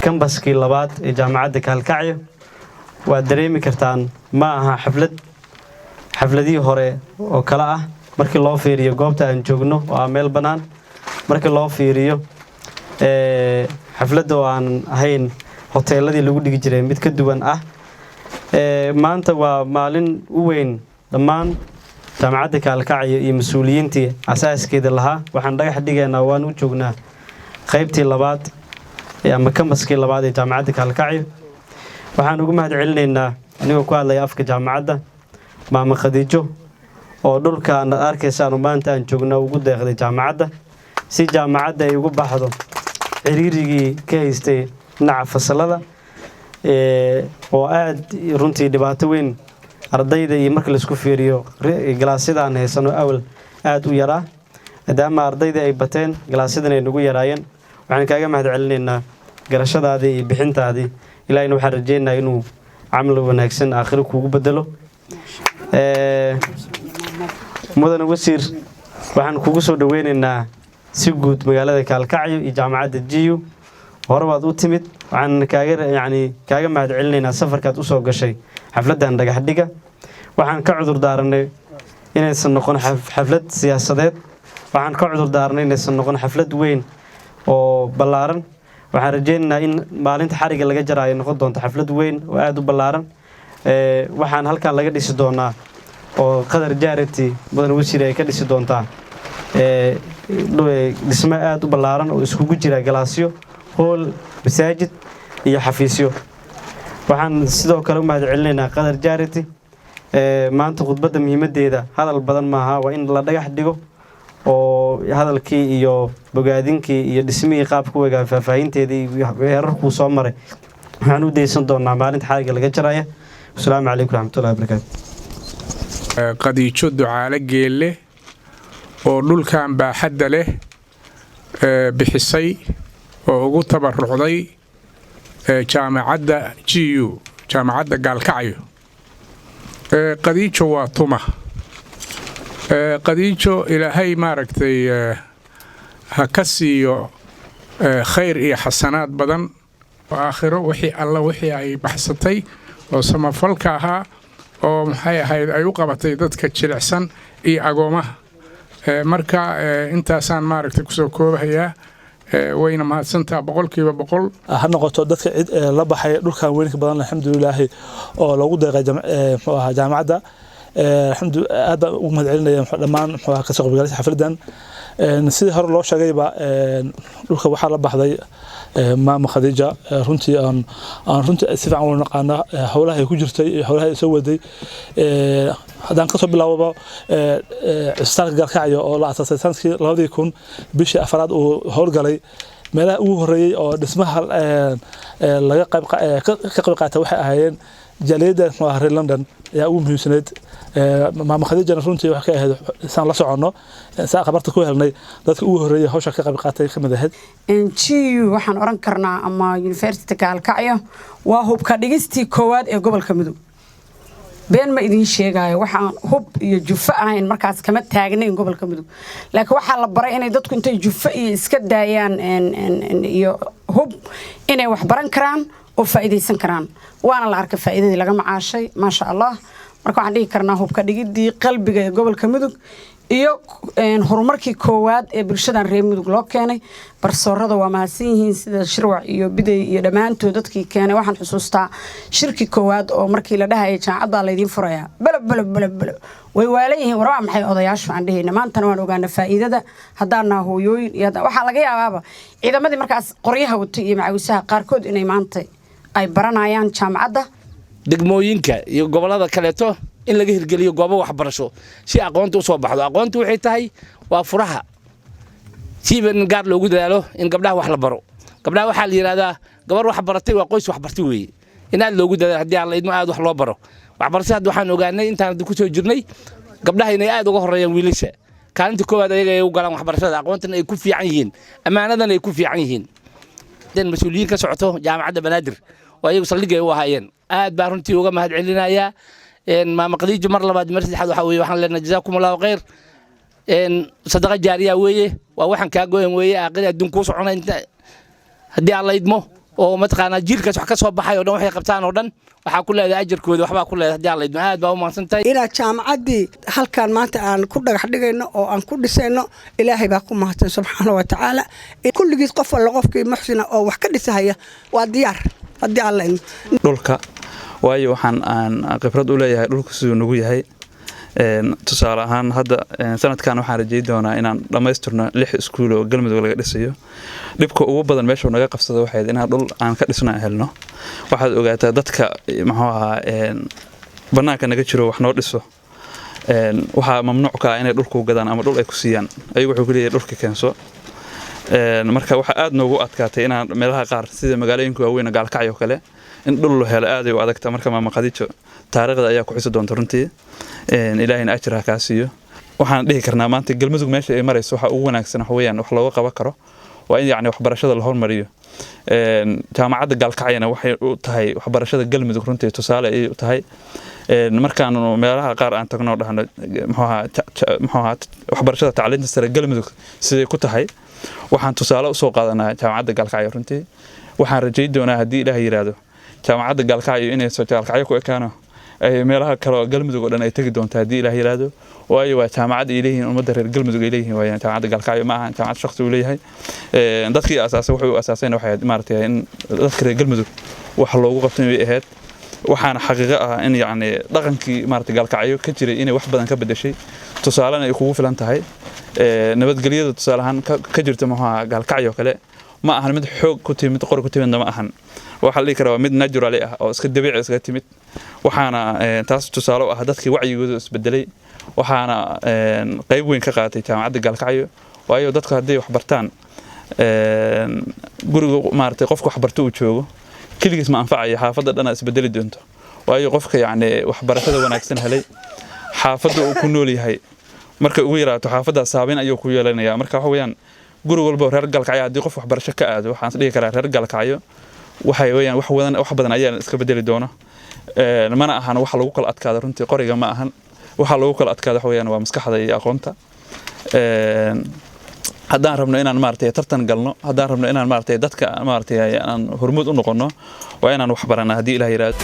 kambaskii labaad ee jaamacadda Kalkacyo waa dareemi kartaan ma aha xafladii hore oo kala ah markii loo fiiriyo goobta aan joogno oo meel banaan markii loo fiiriyo xafladda oo aan ahayn hoteeladii lagu dhigi jiray mid ka duwan ah maanta waa maalin u weyn dhammaan jaamacadda Kalkacyo iyo mas'uuliyiintii asaaskeeda lahaa waxaan dhagax dhigaynaa waan u joognaa qaybtii labaad ama kambaskii labaad ee jaamacadda Kalkacyo waxaan ugu mahadcelinaynaa anigoo ku hadlaya afka jaamacadda maama Khadiijo oo dhulkaan arkaysaan maanta aan joogno ugu deeqday jaamacadda si jaamacadda ay ugu baxdo xiriirigii ka haystay dhinaca fasalada oo aad runtii dhibaato weyn ardayda iyo marka la isku fiiriyo galaasyada aan haysano awal aad u yaraa maadaama ardayda ay bateen galaasyada ay nagu yaraayeen waxaan kaaga mahadcelinaynaa garashadaadii iyo bixintaadii ilaahayna waxaan rajaynayaa inuu camal wanaagsan aakhiro kuugu bedelo mudane wasiir waxaan kugu soo dhaweynaynaa si guud magaalada Kalkacyo iyo jaamacadda GU hore waad u timid waxaan kaaga mahadcelinaynaa safarkaad u soo gashay xafladan dhagax dhiga waxaan ka cudur daaranay inaysan noqon xaflad siyaasadeed waxaan ka cudur daaranay inaysan noqon xaflad weyn oo ballaaran waxaan rajaynaynaa in maalinta xariga laga jaraayo noqon doonto xaflad weyn oo aad u ballaaran waxaan halkaan laga dhisi doonaa oo qadar charity mudan wasiir ay ka dhisi doontaa dhismo aad u ballaaran oo iskugu jira galaasyo hool masaajid iyo xafiisyo waxaan sidoo kale u mahadcelinaynaa qadar charity maanta khudbadda muhiimadeeda hadal badan maaha waa in la dhagax dhigo oo hadalkii iyo bogaadinkii iyo dhismihii qaabka weega faahfaahinteedii iyo heerarkuu soo maray waxaan u deysan doonaa maalinta xariga laga jaraya assalaamu calaykum waraxmatullahi wabarakaatu Khadiijo Ducaale Geelle oo dhulkan baaxadda leh bixisay oo ugu tabarucday jaamacadda GU jaamacadda Kalkacyo Khadiijo waa tuma Khadiijo ilaahay maaragtay ha ka siiyo khayr iyo xasanaad badan oo aakhiro wixii ay baxsatay oo samafalka ahaa oo maxay ahayd ay u qabatay dadka jilicsan iyo agoomaha marka intaasaan maaragtay ku soo koobayaa wayna mahadsantaa boqolkiiba boqol ha noqoto dadka la baxay dhulkan weynka badan alxamdulillaah oo lagu deeqay jaamacadda aad baan ugu mahadcelinaya dhammaan ka soo qaybgalayaasha xafladan sidii hore loo sheegayba dhulka waxaa la baxday maama Khadiija runtii aan runtii si fiican u naqaana hawlaha ay ku jirtay hawlaha ay soo waday hadaan ka soo bilaabo isbitaalka Kalkacyo oo la aasasay sanadkii 2000 bishii afraad uu howlgalay meelaha ugu horeeyay oo dhismaha laga qayb qaatay waxay ahaayeen jaaliyadda reer London ayaa ugu muhiimsaneed maama Khadiija runtii wax ka ahayd san la socono saa qabarta ku helnay dadka ugu horeeyay hawsha ka qayb qaatay kamid ahayd GU waxaan oran karnaa ama University Kalkacyo waa hubka dhigistii koowaad ee gobolka Mudug been ma idin sheegayo waxaan hub iyo jufa ahayn markaas kama taagnayn gobolka Mudug laakiin waxa la baray inay dadku intay jufa iyo iska daayaan iyo hub inay wax baran karaan oo faa'iideysan karaan waana la arkay faa'iidadii laga macaashay ma sha Allah marka waxaan dhigi karnaa hubka dhigidii qalbiga ee gobolka Mudug iyo horumarkii koowaad ee bulshadan reer Mudug loo keenay barsoorada waa mahadsan yihiin sida shirwac iyo biday iyo dhamaantood dadkii keenay waxaan xusuustaa shirki koowaad oo markii la dhahay jaamacadda la idin furaya bal way waaleeyeen waraa maxay odayaashu aan dhahayna maantana waan ogaana faa'iidada haddaana hooyooyin iyo waxa laga yaabaaba ciidamadii markaas qoryaha watay iyo macaawisaha qaarkood inay maanta ay baranayaan jaamacadda degmooyinka iyo gobolada kaleeto in laga hirgeliyo goobo waxbarasho si aqoontu soo baxdo aqoontu waxay tahay waa furaha siiban gaar loogu dadaalo in gabdhaha wax la baro gabdhaha waxa la yiraahdaa gabar wax baratay waa qoys wax bartay weeye in aad loogu dadaalo hadii aan la idmo aad wax loo baro waxbarashada waxaan ogaanay intaan ku soo jirnay gabdhaha inay aad uga horeeyaan wiilasha kaalinta koowaad ayaga ay u galaan waxbarashada aqoontan ay ku fiican yihiin amaanadan ay ku fiican yihiin dan mas'uuliyiin ka socoto jaamacadda Banaadir oo ayagu saldhigay u ahaayeen aad baan runtii uga mahadcelinayaa maama Khadiijo mar labaad mar saddexaad waxa weeye waxaan leenahay jazaakumullahu khayr sadaqa jaariya weeye waa waxaan ka gooyan weeye aqri adduun ku soconaa inta hadii aan la idmo oo mataqaanaa jiilkaas wax ka soo baxay oo dhan waxay qabtaan oo dhan waxaa ku leedahay ajarkooda waxbaa ku leedahay haddii alla idmo aad baa u mahadsantahay ilaa jaamacaddii halkaan maanta aan ku dhagax dhigayno oo aan ku dhisayno ilaahay baa ku mahadsan subxaana wa tacaala kulligiis qof alla qofkii muxsina oo wax ka dhisahaya waa diyaar haddii alla idmo dhulka waayo waxaan aan khibrad u leeyahay dhulku siduu nagu yahay tusaale ahaan hadda sanadkan waxaan rajeyn doonaa inaan dhammaystirno 6 iskuul oo galmudug laga dhisayo dhibka ugu badan meesha naga qabsado waxay inaan dhul aan ka dhisno helno waxaad ogaataa dadka maxaa ahaa banaanka naga jiro wax noo dhiso waxa mamnuuc ka ah inay dhulku gadaan ama dhul ay ku siiyaan ayagu wuxuu leeyahay dhulka keenso marka waxa aad noogu adkaatay inaan meelaha qaar sida magaalooyinka waaweyn gaalkacyo kale in dhul loo helo aad ay u adagta marka maama qadijo taariikhda ayaa ku xisa doonta runtii ilaahayna ajra ka siiyo waxaan dhihi karnaa maanta galmudug meesha ay marayso waxa ugu wanaagsan weeyaan wax looga qaban karo waa in yacni waxbarashada la hormariyo jaamacadda gaalkacyana waxay u tahay waxbarashada galmudug runtii tusaale ay u tahay markaan meelaha qaar aan tagno dhahno muxuu ahaa waxbarashada tacliinta sare galmudug siday ku tahay waxaan tusaale u soo qaadanaa jaamacadda gaalkacyo runtii waxaan rajayn doonaa haddii ilaahay yiraahdo jaamacadda gaalkacyo inay soo gaalkacyo ku ekaano ay meelaha kale oo galmudug oo dhan ay tagi doonto haddii ilaahay yiraahdo waayo waa jaamacad ay leeyihiin ummadda reer galmudug ay leeyihiin waa jaamacadda gaalkacyo ma aha jaamacad shakhsi uu leeyahay dadkii asaasay wuxuu asaasayna waxay maartay in dadka reer galmudug wax loogu qabto inay ahayd waxaana xaqiiqo ah in yacni dhaqankii maartay gaalkacyo ka jiray inay wax badan ka bedeshay tusaalena ay kugu filan tahay nabadgelyada tusaale ahaan ka jirta maxaa gaalkacyo kale ma ahan mid xoog ku timid qor ku timid ma ahan waxa la dhigi karaa mid natural ah oo iska dabiici iska timid waxaana taas tusaale u ah dadkii wacyigooda isbedelay waxaana qayb weyn ka qaatay jaamacadda gaalkacyo waayo dadku haddii wax bartaan guriga maartay qofku wax barto uu joogo kaligiis ma anfacayo xaafadda dhan isbedeli doonto waayo qofka yacni waxbarashada wanaagsan helay xaafadda uu ku nool yahay marka ugu yaraato xaafadda saameyn ayuu ku yeelanayaa marka waxa weeyaan guri walba reer gaalkacyo haddii qof waxbarasho ka aado waxaan dhihi karaa reer gaalkacyo waxay weeyaan wax badan ayaa iska bedeli doona mana ahan wax lagu kala adkaado runtii qoriga ma ahan waxa lagu kala adkaado waxa weeyaan waa maskaxda iyo aqoonta haddaan rabno inaan maartay tartan galno haddaan rabno inaan maartay dadka maartay aan hormuud u noqono waa inaan wax baranaa haddii ilaahay yiraahdo